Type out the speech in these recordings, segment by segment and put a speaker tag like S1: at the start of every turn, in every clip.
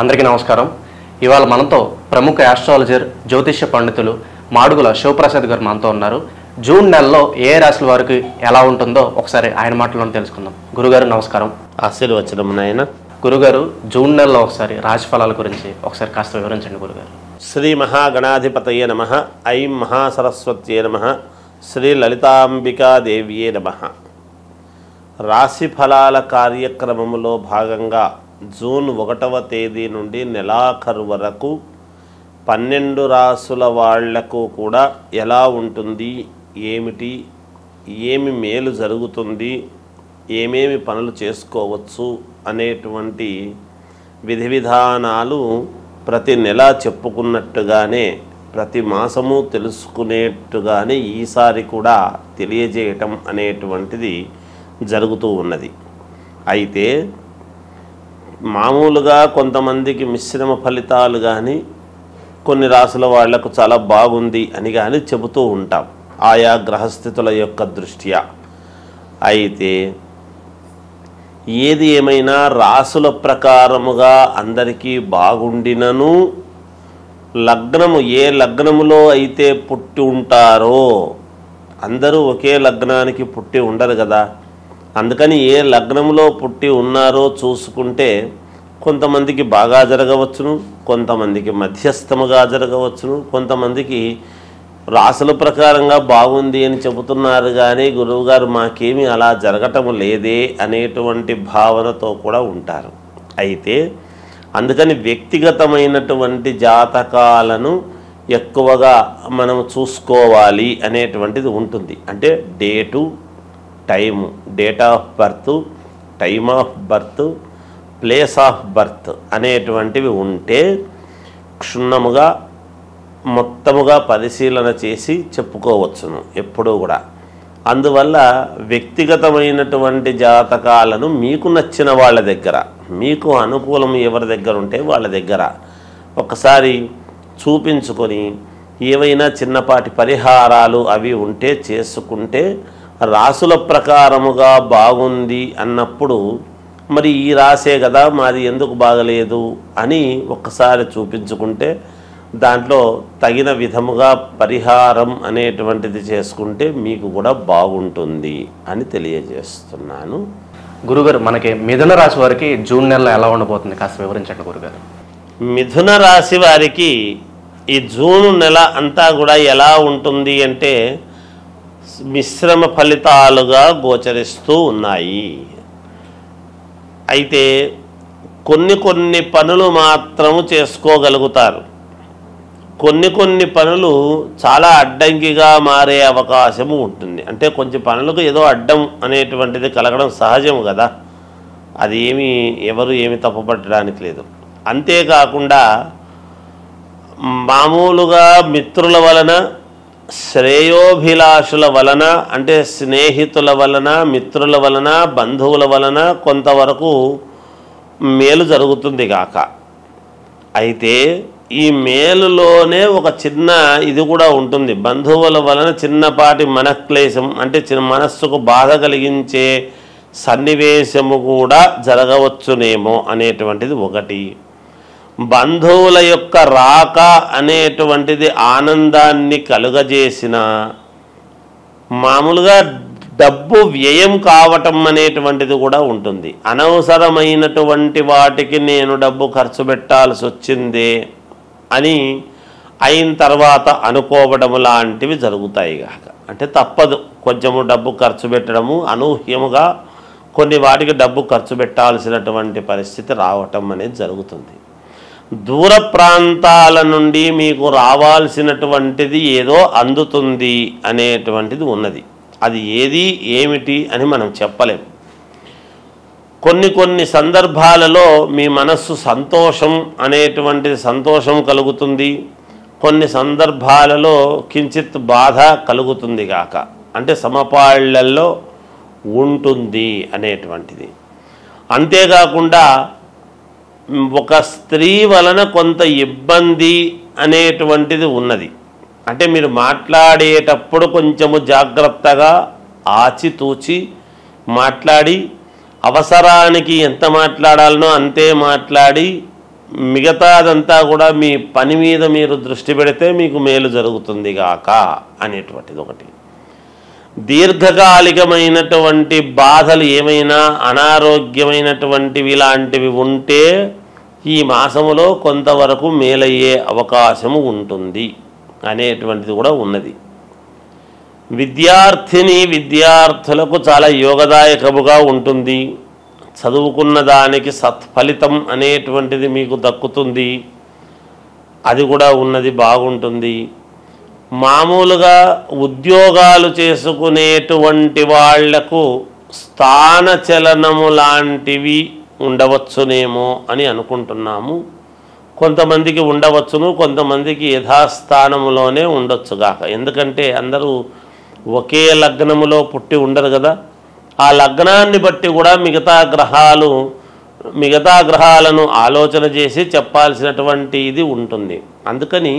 S1: అందరికీ నమస్కారం. ఇవాళ మనతో ప్రముఖ ఆస్ట్రాలజర్ జ్యోతిష్య పండితులు మాడుగుల శివప్రసాద్ గారు మనతో ఉన్నారు. జూన్ నెలలో ఏ రాశుల వారికి ఎలా ఉంటుందో ఒకసారి ఆయన మాటలను తెలుసుకుందాం. గురుగారు నమస్కారం.
S2: ఆశీర్వచనం నాయన.
S1: గురుగారు, జూన్ నెలలో ఒకసారి రాశి ఫలాల గురించి ఒకసారి కాస్త వివరించండి గురుగారు.
S2: శ్రీ మహాగణాధిపతయే నమః. ఐం మహాసరస్వత్యే నమః. శ్రీ లలితాంబికాదేవ్యే నమః. రాశి ఫలాల కార్యక్రమంలో భాగంగా జూన్ 1వ తేదీ నుండి నెలాఖరు వరకు 12 రాసుల వాళ్లకు కూడా ఎలా ఉంటుంది, ఏమిటి, ఏమి మేలు జరుగుతుంది, ఏమేమి పనులు చేసుకోవచ్చు అనేటువంటి విధి విధానాలు ప్రతి నెల చెప్పుకున్నట్టుగానే ప్రతి మాసము తెలుసుకునేట్టుగానే ఈసారి కూడా తెలియజేయటం అనేటువంటిది జరుగుతూ ఉన్నది. అయితే మామూలుగా కొంతమందికి మిశ్రమ ఫలితాలు కానీ కొన్ని రాసుల వాళ్లకు చాలా బాగుంది అని కానీ చెబుతూ ఉంటాం ఆయా గ్రహస్థితుల యొక్క దృష్ట్యా. అయితే ఏది ఏమైనా రాసుల ప్రకారముగా అందరికీ బాగుండినను లగ్నము ఏ లగ్నములో అయితే పుట్టి ఉంటారో, అందరూ ఒకే లగ్నానికి పుట్టి ఉండరు కదా, అందుకని ఏ లగ్నంలో పుట్టి ఉన్నారో చూసుకుంటే కొంతమందికి బాగా జరగవచ్చును, కొంతమందికి మధ్యస్థముగా జరగవచ్చును, కొంతమందికి రాసుల ప్రకారంగా బాగుంది అని చెబుతున్నారు కానీ గురువుగారు మాకేమీ అలా జరగటం లేదే అనేటువంటి భావనతో కూడా ఉంటారు. అయితే అందుకని వ్యక్తిగతమైనటువంటి జాతకాలను ఎక్కువగా మనం చూసుకోవాలి అనేటువంటిది ఉంటుంది. అంటే date, time, date of birth, time of birth, place of birth అనేటువంటివి ఉంటే క్షుణ్ణముగా మొత్తముగా పరిశీలన చేసి చెప్పుకోవచ్చును ఎప్పుడూ కూడా. అందువల్ల వ్యక్తిగతమైనటువంటి జాతకాలను మీకు నచ్చిన వాళ్ళ దగ్గర, మీకు అనుకూలం ఎవరి దగ్గర ఉంటే వాళ్ళ దగ్గర ఒకసారి చూపించుకొని ఏవైనా చిన్నపాటి పరిహారాలు అవి ఉంటే చేసుకుంటే రాసుల ప్రకారముగా బాగుంది అన్నప్పుడు మరి ఈ రాసే కదా మాది ఎందుకు బాగలేదు అని ఒక్కసారి చూపించుకుంటే దాంట్లో తగిన విధముగా పరిహారం అనేటువంటిది చేసుకుంటే మీకు కూడా బాగుంటుంది అని తెలియజేస్తున్నాను.
S1: గురుగారు, మనకి మిథున రాశి వారికి జూన్ నెలలో ఎలా ఉండబోతుంది కాస్త వివరించండి గురుగారు.
S2: మిథున రాశి వారికి ఈ జూన్ నెల అంతా కూడా ఎలా ఉంటుంది అంటే మిశ్రమ ఫలితాలుగా గోచరిస్తూ ఉన్నాయి. అయితే కొన్ని పనులు మాత్రము చేసుకోగలుగుతారు, కొన్ని పనులు చాలా అడ్డంకిగా మారే అవకాశము ఉంటుంది. అంటే కొంచెం పనులకు ఏదో అడ్డం అనేటువంటిది కలగడం సహజం కదా, అది ఎవరు తప్పుపట్టడానికి లేదు. అంతేకాకుండా మామూలుగా మిత్రుల వలన, శ్రేయోభిలాషుల వలన, అంటే స్నేహితుల వలన, మిత్రుల వలన, బంధువుల వలన కొంతవరకు మేలు జరుగుతుంది కాక. అయితే ఈ మేలులోనే ఒక చిన్న ఇది కూడా ఉంటుంది. బంధువుల వలన చిన్నపాటి మనక్లేశం, అంటే మనస్సుకు బాధ కలిగించే సన్నివేశము కూడా జరగవచ్చునేమో అనేటువంటిది ఒకటి. బంధువుల యొక్క రాక అనేటువంటిది ఆనందాన్ని కలుగజేసిన, మామూలుగా డబ్బు వ్యయం కావటం అనేటువంటిది కూడా ఉంటుంది. అనవసరమైనటువంటి వాటికి నేను డబ్బు ఖర్చు పెట్టాల్సి వచ్చిందే అని అయిన తర్వాత అనుకోవడం లాంటివి జరుగుతాయి కాక. అంటే తప్పదు, కొంచెము డబ్బు ఖర్చు పెట్టడము, అనూహ్యముగా కొన్ని వాటికి డబ్బు ఖర్చు పెట్టాల్సినటువంటి పరిస్థితి రావటం అనేది జరుగుతుంది. దూర ప్రాంతాల నుండి మీకు రావాల్సినటువంటిది ఏదో అందుతుంది అనేటువంటిది ఉన్నది. అది ఏది ఏమిటి అని మనం చెప్పలేం. కొన్ని సందర్భాలలో మీ మనస్సు సంతోషం కలుగుతుంది, కొన్ని సందర్భాలలో కించిత్ బాధ కలుగుతుంది కాక. అంటే సమపాళ్లలో ఉంటుంది అనేటువంటిది. అంతేకాకుండా ఒక స్త్రీ వలన కొంత ఇబ్బంది అనేటువంటిది ఉన్నది. అంటే మీరు మాట్లాడేటప్పుడు కొంచెము జాగ్రత్తగా ఆచితూచి మాట్లాడి అవసరానికి ఎంత మాట్లాడాలనో అంతే మాట్లాడి మిగతాదంతా కూడా మీ పని మీద మీరు దృష్టి పెడితే మీకు మేలు జరుగుతుంది గాక అనేటువంటిది ఒకటి. దీర్ఘకాలికమైనటువంటి బాధలు ఏమైనా అనారోగ్యమైనటువంటివి ఇలాంటివి ఉంటే ఈ మాసములో కొంతవరకు మేలయ్యే అవకాశము ఉంటుంది అనేటువంటిది కూడా ఉన్నది. విద్యార్థులకు చాలా యోగదాయకముగా ఉంటుంది. చదువుకున్న దానికి సత్ఫలితం అనేటువంటిది మీకు దక్కుతుంది, అది కూడా ఉన్నది, బాగుంటుంది. మామూలుగా ఉద్యోగాలు చేసుకునేటువంటి వాళ్లకు స్థానచలనము లాంటివి ఉండవచ్చునేమో అని అనుకుంటున్నాము. కొంతమందికి ఉండవచ్చును, కొంతమందికి యథాస్థానములోనే ఉండొచ్చుగాక. ఎందుకంటే అందరూ ఒకే లగ్నములో పుట్టి ఉండరు కదా. ఆ లగ్నాన్ని బట్టి కూడా మిగతా గ్రహాలను ఆలోచన చేసి చెప్పాల్సినటువంటి ఇది ఉంటుంది. అందుకని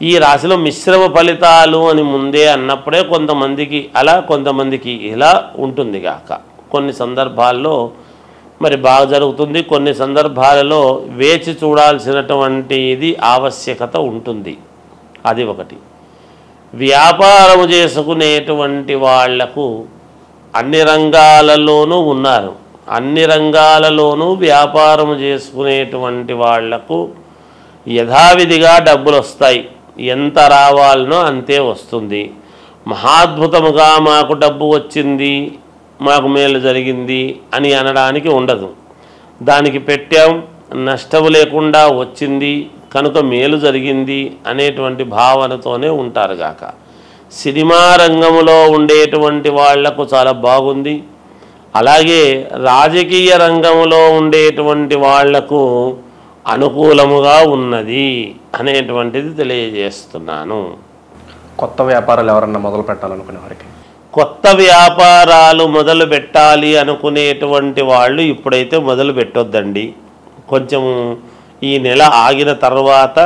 S2: ఈ రాశిలో మిశ్రమ ఫలితాలు అని ముందే అన్నప్పుడే కొంతమందికి అలా, కొంతమందికి ఇలా ఉంటుంది గాక. కొన్ని సందర్భాల్లో మరి బాగా జరుగుతుంది, కొన్ని సందర్భాలలో వేచి చూడాల్సినటువంటి ఇది ఆవశ్యకత ఉంటుంది. అది ఒకటి. వ్యాపారము చేసుకునేటువంటి వాళ్లకు అన్ని రంగాలలోనూ ఉన్నారు. అన్ని రంగాలలోనూ వ్యాపారము చేసుకునేటువంటి వాళ్లకు యథావిధిగా డబ్బులు వస్తాయి. ఎంత రావాలనో అంతే వస్తుంది. మహాద్భుతముగా మాకు డబ్బు వచ్చింది, మాకు మేలు జరిగింది అని అనడానికి ఉండదు. దానికి పెట్టాం, నష్టము లేకుండా వచ్చింది కనుక మేలు జరిగింది అనేటువంటి భావనతోనే ఉంటారు గాక. సినిమా రంగంలో ఉండేటువంటి వాళ్లకు చాలా బాగుంది. అలాగే రాజకీయ రంగంలో ఉండేటువంటి వాళ్లకు అనుకూలముగా ఉన్నది అనేటువంటిది తెలియజేస్తున్నాను.
S1: కొత్త వ్యాపారాలు ఎవరన్నా మొదలు పెట్టాలనుకునే వారికి,
S2: కొత్త వ్యాపారాలు మొదలు పెట్టాలి అనుకునేటువంటి వాళ్ళు ఇప్పుడైతే మొదలు పెట్టొద్దండి. కొంచెము ఈ నెల ఆగిన తర్వాత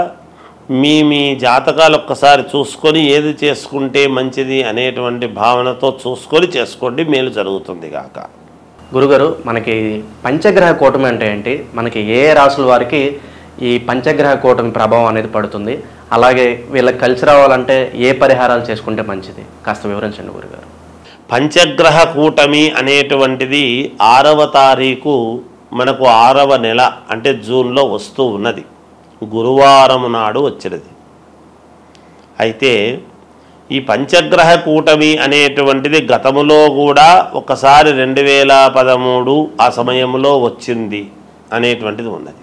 S2: మీ జాతకాలు ఒక్కసారి చూసుకొని ఏది చేసుకుంటే మంచిది అనేటువంటి భావనతో చూసుకొని చేసుకోండి, మేలు జరుగుతుంది గాక.
S1: గురుగారు, మనకి పంచగ్రహ కూటమి అంటే ఏంటి? మనకి ఏ రాసుల వారికి ఈ పంచగ్రహ కూటమి ప్రభావం అనేది పడుతుంది? అలాగే వీళ్ళకి కలిసి రావాలంటే ఏ పరిహారాలు చేసుకుంటే మంచిది? కాస్త వివరించండి గురుగారు.
S2: పంచగ్రహ కూటమి అనేటువంటిది 6వ తారీఖు మనకు 6వ నెల అంటే జూన్లో వస్తూ ఉన్నది. గురువారం నాడు వచ్చినది. అయితే ఈ పంచగ్రహ కూటమి అనేటువంటిది గతములో కూడా ఒకసారి 2013 ఆ సమయంలో వచ్చింది అనేటువంటిది ఉన్నది.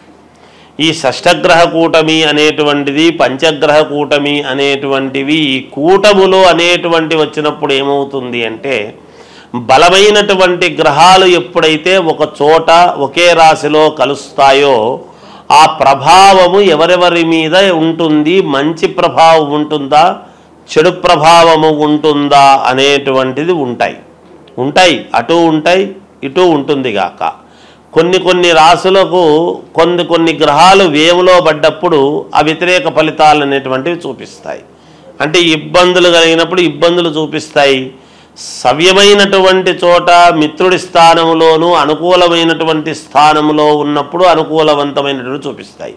S2: ఈ షష్ఠగ్రహ కూటమి అనేటువంటిది, పంచగ్రహ కూటమి అనేటువంటివి ఈ కూటములు అనేటువంటి వచ్చినప్పుడు ఏమవుతుంది అంటే, బలమైనటువంటి గ్రహాలు ఎప్పుడైతే ఒక చోట ఒకే రాశిలో కలుస్తాయో ఆ ప్రభావము ఎవరెవరి మీద ఉంటుంది, మంచి ప్రభావం ఉంటుందా, చెడు ప్రభావము ఉంటుందా అనేటువంటిది ఉంటాయి. అటు ఉంటాయి, ఇటు ఉంటుంది గాక. కొన్ని రాశులకు కొన్ని గ్రహాలు వేములో పడ్డప్పుడు ఆ వ్యతిరేక ఫలితాలు అనేటువంటివి చూపిస్తాయి. అంటే ఇబ్బందులు కలిగినప్పుడు ఇబ్బందులు చూపిస్తాయి. సవ్యమైనటువంటి చోట మిత్రుడి స్థానములోనూ అనుకూలమైనటువంటి స్థానంలో ఉన్నప్పుడు అనుకూలవంతమైనటువంటి చూపిస్తాయి.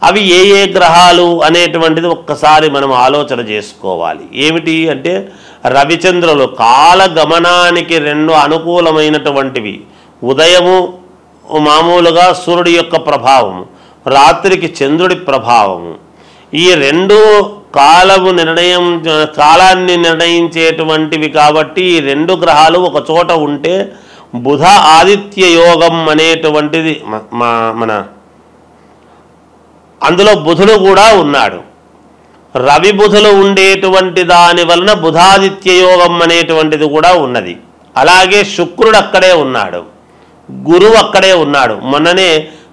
S2: అవి ఏ గ్రహాలు అనేటువంటిది ఒక్కసారి మనం ఆలోచన చేసుకోవాలి. ఏమిటి అంటే, రవిచంద్రులు కాలగమనానికి 2 అనుకూలమైనటువంటివి. ఉదయము మామూలుగా సూర్యుడి యొక్క ప్రభావము, రాత్రికి చంద్రుడి ప్రభావము. ఈ 2 కాలాన్ని నిర్ణయించేటువంటివి కాబట్టి ఈ 2 గ్రహాలు ఒక చోట ఉంటే బుధ ఆదిత్య యోగం అనేటువంటిది మన అందులో బుధుడు కూడా ఉన్నాడు. రవి బుధులు ఉండేటువంటి దాని వలన బుధాదిత్య యోగం అనేటువంటిది కూడా ఉన్నది. అలాగే శుక్రుడు అక్కడే ఉన్నాడు, గురువు అక్కడే ఉన్నాడు. మొన్ననే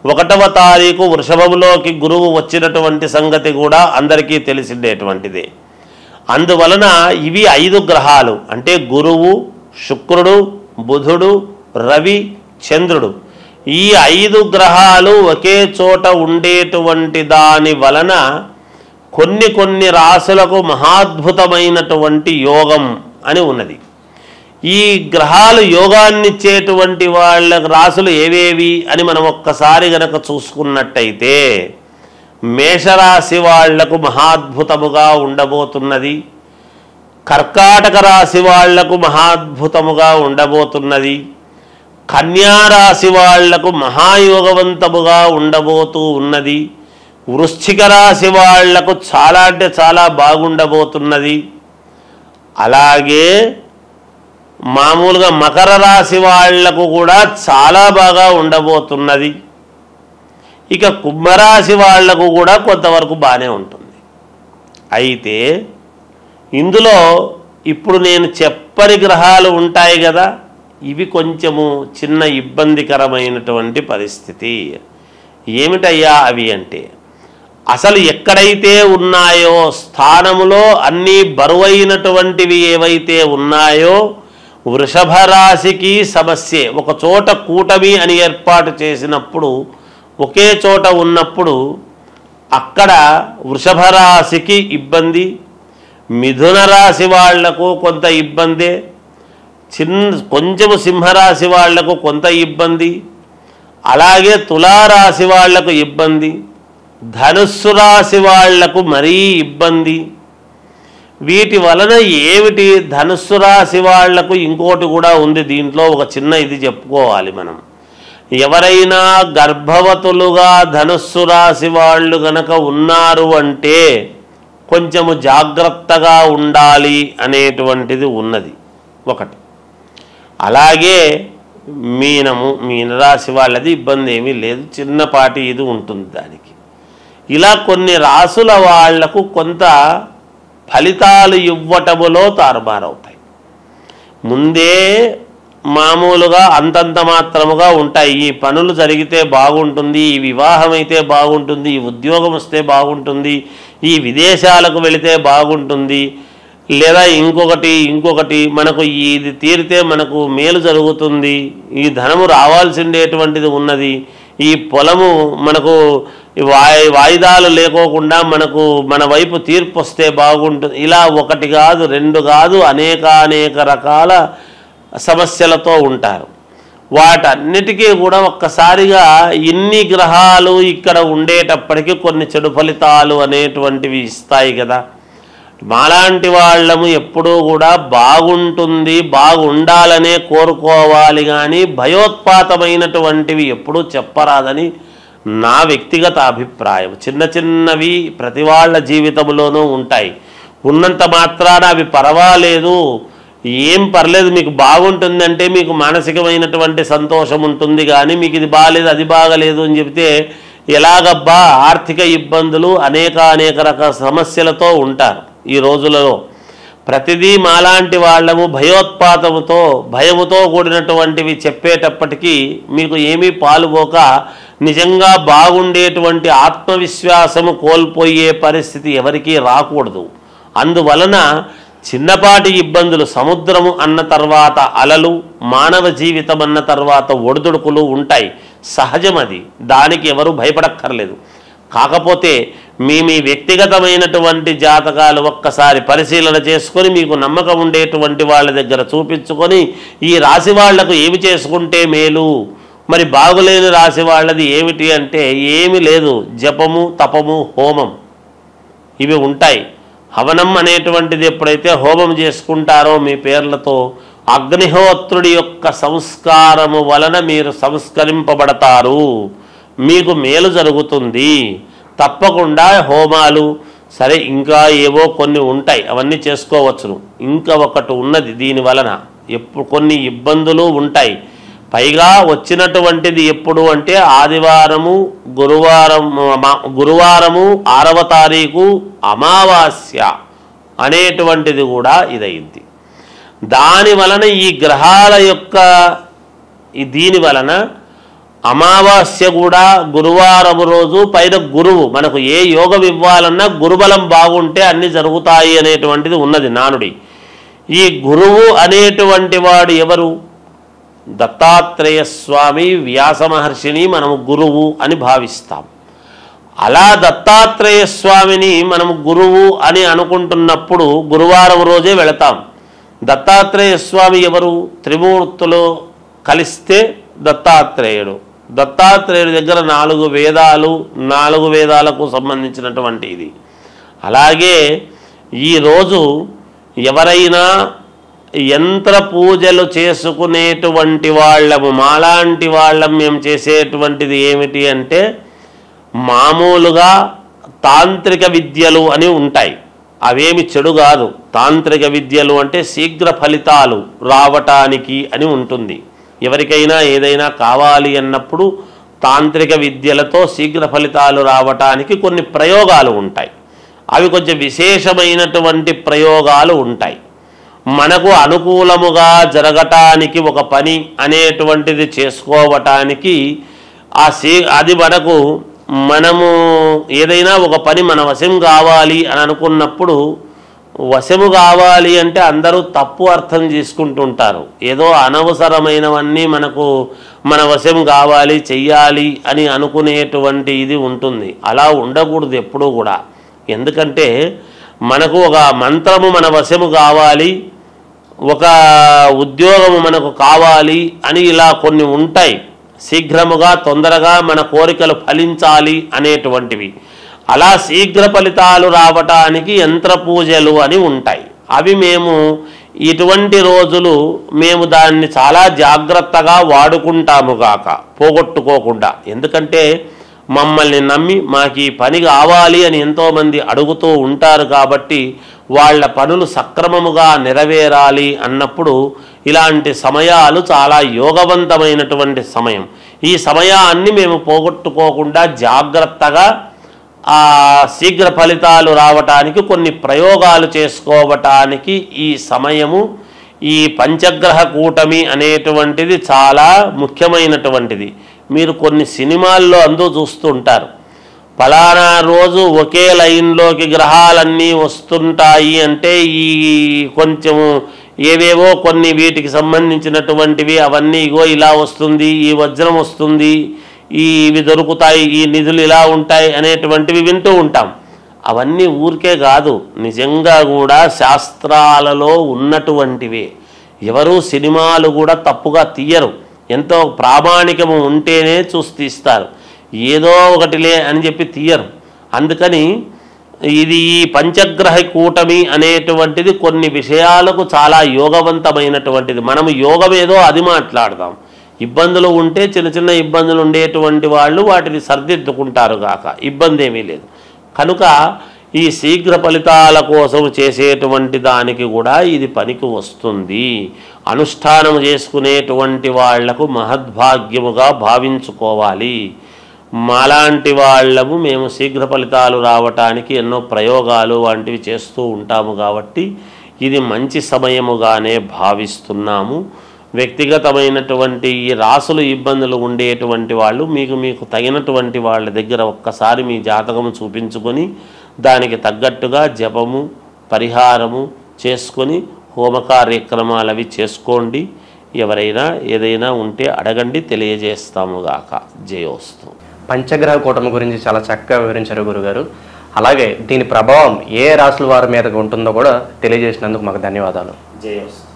S2: 1వ తారీఖు వృషభంలోకి గురువు వచ్చినటువంటి సంగతి కూడా అందరికీ తెలిసిండేటువంటిదే. అందువలన ఇవి 5 గ్రహాలు అంటే గురువు, శుక్రుడు, బుధుడు, రవి, చంద్రుడు. ఈ 5 గ్రహాలు ఒకే చోట ఉండేటువంటి దాని వలన కొన్ని రాశులకు మహాద్భుతమైనటువంటి యోగం అని ఉన్నది. ఈ గ్రహాలు యోగాన్ని ఇచ్చేటువంటి వాళ్ళ రాశులు ఏవేవి అని మనం ఒక్కసారి గనక చూసుకున్నట్టయితే మేషరాశి వాళ్లకు మహాద్భుతముగా ఉండబోతున్నది, కర్కాటక రాశి వాళ్లకు మహాద్భుతముగా ఉండబోతున్నది, కన్యారాశి వాళ్లకు మహాయోగవంతముగా ఉండబోతూ ఉన్నది, వృశ్చిక రాశి వాళ్లకు చాలా అంటే చాలా బాగుండబోతున్నది, అలాగే మామూలుగా మకర రాశి వాళ్లకు కూడా చాలా బాగా ఉండబోతున్నది, ఇక కుంభరాశి వాళ్లకు కూడా కొంతవరకు బాగానే ఉంటుంది. అయితే ఇందులో ఇప్పుడు నేను చెప్పని గ్రహాలు ఉంటాయి కదా, ఇవి కొంచెము చిన్న ఇబ్బందికరమైనటువంటి పరిస్థితి. ఏమిటయ్యా అవి అంటే, అసలు ఎక్కడైతే ఉన్నాయో స్థానములో అన్నీ బరువైనటువంటివి ఏవైతే ఉన్నాయో వృషభ రాశికి సమస్యే. ఒక చోట కూటమి అని ఏర్పాటు చేసినప్పుడు ఒకే చోట ఉన్నప్పుడు అక్కడ వృషభ రాశికి ఇబ్బంది, మిథున రాశి వాళ్లకు కొంత ఇబ్బందే, కొంచెము సింహరాశి వాళ్లకు కొంత ఇబ్బంది, అలాగే తులారాశి వాళ్లకు ఇబ్బంది, ధనుస్సు రాశి వాళ్లకు మరీ ఇబ్బంది. వీటి వలన ఏమిటి, ధనుస్సు రాశి వాళ్లకు ఇంకోటి కూడా ఉంది. దీంట్లో ఒక చిన్న ఇది చెప్పుకోవాలి మనం. ఎవరైనా గర్భవతులుగా ధనుస్సు రాశి వాళ్ళు గనక ఉన్నారు అంటే కొంచెము జాగ్రత్తగా ఉండాలి అనేటువంటిది ఉన్నది ఒకటి. అలాగే మీనరాశి వాళ్ళది ఇబ్బంది ఏమీ లేదు, చిన్నపాటి ఇది ఉంటుంది దానికి. ఇలా కొన్ని రాసుల వాళ్లకు కొంత ఫలితాలు ఇవ్వటములో తారుమారవుతాయి. ముందే మామూలుగా అంతంత మాత్రముగా ఉంటాయి. ఈ పనులు జరిగితే బాగుంటుంది, ఈ వివాహం అయితే బాగుంటుంది, ఈ ఉద్యోగం వస్తే బాగుంటుంది, ఈ విదేశాలకు వెళితే బాగుంటుంది, లేదా ఇంకొకటి మనకు ఇది తీరితే మనకు మేలు జరుగుతుంది, ఈ ధనము రావాల్సిండేటువంటిది ఉన్నది, ఈ పొలము మనకు వాయిదాలు లేకోకుండా మనకు మన వైపు తీర్పు వస్తే బాగుంటుంది. ఇలా ఒకటి కాదు రెండు కాదు అనేక రకాల సమస్యలతో ఉంటారు. వాటన్నిటికీ కూడా ఒక్కసారిగా ఇన్ని గ్రహాలు ఇక్కడ ఉండేటప్పటికీ కొన్ని చెడు ఫలితాలు అనేటువంటివి ఇస్తాయి కదా. మాలాంటి వాళ్ళము ఎప్పుడూ కూడా బాగుంటుంది బాగుండాలనే కోరుకోవాలి, కానీ భయోత్పాతమైనటువంటివి ఎప్పుడూ చెప్పరాదని నా వ్యక్తిగత అభిప్రాయం. చిన్నవి ప్రతి వాళ్ళ జీవితంలోనూ ఉంటాయి. ఉన్నంత మాత్రాన అవి పర్వాలేదు, ఏం పర్లేదు, మీకు బాగుంటుందంటే మీకు మానసికమైనటువంటి సంతోషం ఉంటుంది, కానీ మీకు ఇది బాగాలేదు అది బాగలేదు అని చెబితే ఎలాగబ్బా ఆర్థిక ఇబ్బందులు అనేక రకాల సమస్యలతో ఉంటారు ఈ రోజులలో. ప్రతిదీ మాలాంటి వాళ్ళము భయముతో కూడినటువంటివి చెప్పేటప్పటికీ మీకు ఏమీ పాలుపోక నిజంగా బాగుండేటువంటి ఆత్మవిశ్వాసము కోల్పోయే పరిస్థితి ఎవరికీ రాకూడదు. అందువలన చిన్నపాటి ఇబ్బందులు, సముద్రము అన్న తర్వాత అలలు, మానవ జీవితం అన్న తర్వాత ఒడిదుడుకులు ఉంటాయి, సహజం అది, దానికి ఎవరు భయపడక్కర్లేదు. కాకపోతే మీ వ్యక్తిగతమైనటువంటి జాతకాలు ఒక్కసారి పరిశీలన చేసుకొని మీకు నమ్మకం ఉండేటువంటి వాళ్ళ దగ్గర చూపించుకొని ఈ రాశి వాళ్లకు ఏమి చేసుకుంటే మేలు, మరి బాగులేని రాశి వాళ్ళది ఏమిటి అంటే ఏమీ లేదు, జపము తపము హోమం ఇవి ఉంటాయి. హవనం అనేటువంటిది ఎప్పుడైతే హోమం చేసుకుంటారో మీ పేర్లతో అగ్నిహోత్రుడి యొక్క సంస్కారము వలన మీరు సంస్కరింపబడతారు, మీకు మేలు జరుగుతుంది. తప్పకుండా హోమాలు సరే ఇంకా ఏవో కొన్ని ఉంటాయి, అవన్నీ చేసుకోవచ్చును. ఇంకా ఒకటి ఉన్నది, దీని వలన కొన్ని ఇబ్బందులు ఉంటాయి. పైగా వచ్చినటువంటిది ఎప్పుడు అంటే ఆదివారము, గురువారము 6వ తారీఖు అమావాస్య అనేటువంటిది కూడా ఇదైంది. దాని వలన ఈ గ్రహాల యొక్క దీని వలన అమావాస్య కూడా గురువారం రోజు, పైన గురువు, మనకు ఏ యోగం ఇవ్వాలన్నా గురుబలం బాగుంటే అన్ని జరుగుతాయి అనేటువంటిది ఉన్నది నానుడి. ఈ గురువు అనేటువంటి వాడు ఎవరు? దత్తాత్రేయ స్వామి, వ్యాస మహర్షిని మనము గురువు అని భావిస్తాం. అలా దత్తాత్రేయ స్వామిని మనము గురువు అని అనుకుంటున్నప్పుడు గురువారం రోజే వెళతాం. దత్తాత్రేయ స్వామి ఎవరు? త్రిమూర్తులు కలిస్తే దత్తాత్రేయుడు. దత్తాత్రేయుడి దగ్గర 4 వేదాలు, 4 వేదాలకు సంబంధించినటువంటి ఇది. అలాగే ఈరోజు ఎవరైనా యంత్ర పూజలు చేసుకునేటువంటి వాళ్ళము, మాలాంటి వాళ్ళం మేము చేసేటువంటిది ఏమిటి అంటే, మామూలుగా తాంత్రిక విద్యలు అని ఉంటాయి. అవేమి చెడు కాదు. తాంత్రిక విద్యలు అంటే శీఘ్ర ఫలితాలు రావటానికి అని ఉంటుంది. ఎవరికైనా ఏదైనా కావాలి అన్నప్పుడు తాంత్రిక విద్యలతో శీఘ్ర ఫలితాలు రావటానికి కొన్ని ప్రయోగాలు ఉంటాయి. అవి కొంచెం విశేషమైనటువంటి ప్రయోగాలు ఉంటాయి. మనకు అనుకూలముగా జరగటానికి ఒక పని అనేటువంటిది చేసుకోవటానికి అది మనము ఏదైనా ఒక పని మన వశం కావాలి అని అనుకున్నప్పుడు, వశము కావాలి అంటే అందరూ తప్పు అర్థం చేసుకుంటుంటారు. ఏదో అనవసరమైనవన్నీ మన వశం కావాలి, చెయ్యాలి అని అనుకునేటువంటి ఇది ఉంటుంది. అలా ఉండకూడదు ఎప్పుడూ కూడా. ఎందుకంటే మనకు ఒక మంత్రము మన వశము కావాలి, ఒక ఉద్యోగము మనకు కావాలి అని ఇలా కొన్ని ఉంటాయి. శీఘ్రముగా తొందరగా మన కోరికలు ఫలించాలి అనేటువంటివి. అలా శీఘ్ర ఫలితాలు రావటానికి యంత్ర పూజలు అని ఉంటాయి. అవి మేము ఇటువంటి రోజులు మేము దాన్ని చాలా జాగ్రత్తగా వాడుకుంటాము గాక, పోగొట్టుకోకుండా. ఎందుకంటే మమ్మల్ని నమ్మి మాకు ఈ పని కావాలి అని ఎంతోమంది అడుగుతూ ఉంటారు కాబట్టి వాళ్ళ పనులు సక్రమముగా నెరవేరాలి అన్నప్పుడు ఇలాంటి సమయాలు చాలా యోగవంతమైనటువంటి సమయం. ఈ సమయాన్ని మేము పోగొట్టుకోకుండా జాగ్రత్తగా శీఘ్ర ఫలితాలు రావటానికి కొన్ని ప్రయోగాలు చేసుకోవటానికి ఈ సమయము, ఈ పంచగ్రహ కూటమి అనేటువంటిది చాలా ముఖ్యమైనటువంటిది. మీరు కొన్ని సినిమాల్లో చూస్తుంటారు, ఫలానా రోజు ఒకే లైన్లోకి గ్రహాలన్నీ వస్తుంటాయి అంటే ఈ కొంచెము ఏవేవో కొన్ని వీటికి సంబంధించినటువంటివి అవన్నీ ఇగో ఇలా వస్తుంది, ఈ వజ్రం వస్తుంది, ఇవి దొరుకుతాయి, ఈ నిధులు ఇలా ఉంటాయి అనేటువంటివి వింటూ ఉంటాం. అవన్నీ ఊరికే కాదు, నిజంగా కూడా శాస్త్రాలలో ఉన్నటువంటివే. ఎవరు సినిమాలు కూడా తప్పుగా తీయరు. ఎంతో ప్రామాణికము ఉంటేనే చూసి తీస్తారు. ఏదో ఒకటిలే అని చెప్పి తీయరు. అందుకని ఇది ఈ పంచగ్రహ కూటమి అనేటువంటిది కొన్ని విషయాలకు చాలా యోగవంతమైనటువంటిది. మనము యోగం ఏదో అది మాట్లాడదాం. ఇబ్బందులు ఉంటే చిన్న చిన్న ఇబ్బందులు ఉండేటువంటి వాళ్ళు వాటిని సర్దిద్దుకుంటారు గాక, ఇబ్బంది ఏమీ లేదు. కనుక ఈ శీఘ్ర ఫలితాల కోసం చేసేటువంటి దానికి కూడా ఇది పనికి వస్తుంది. అనుష్ఠానం చేసుకునేటువంటి వాళ్లకు మహద్భాగ్యముగా భావించుకోవాలి. మాలాంటి వాళ్ళము మేము శీఘ్ర ఫలితాలు రావటానికి ఎన్నో ప్రయోగాలు వంటివి చేస్తూ ఉంటాము కాబట్టి ఇది మంచి సమయముగానే భావిస్తున్నాము. వ్యక్తిగతమైనటువంటి ఈ రాసులు ఇబ్బందులు ఉండేటువంటి వాళ్ళు మీకు తగినటువంటి వాళ్ళ దగ్గర ఒక్కసారి మీ జాతకము చూపించుకొని దానికి తగ్గట్టుగా జపము పరిహారము చేసుకొని హోమ కార్యక్రమాలు అవి చేసుకోండి. ఎవరైనా ఏదైనా ఉంటే అడగండి, తెలియజేస్తాము గాక. జయోస్తు.
S1: పంచగ్రహ కూటమి గురించి చాలా చక్కగా వివరించారు గురుగారు. అలాగే దీని ప్రభావం ఏ రాశుల వారి మీద ఉంటుందో కూడా తెలియజేసినందుకు మాకు ధన్యవాదాలు.
S2: జయోస్తు.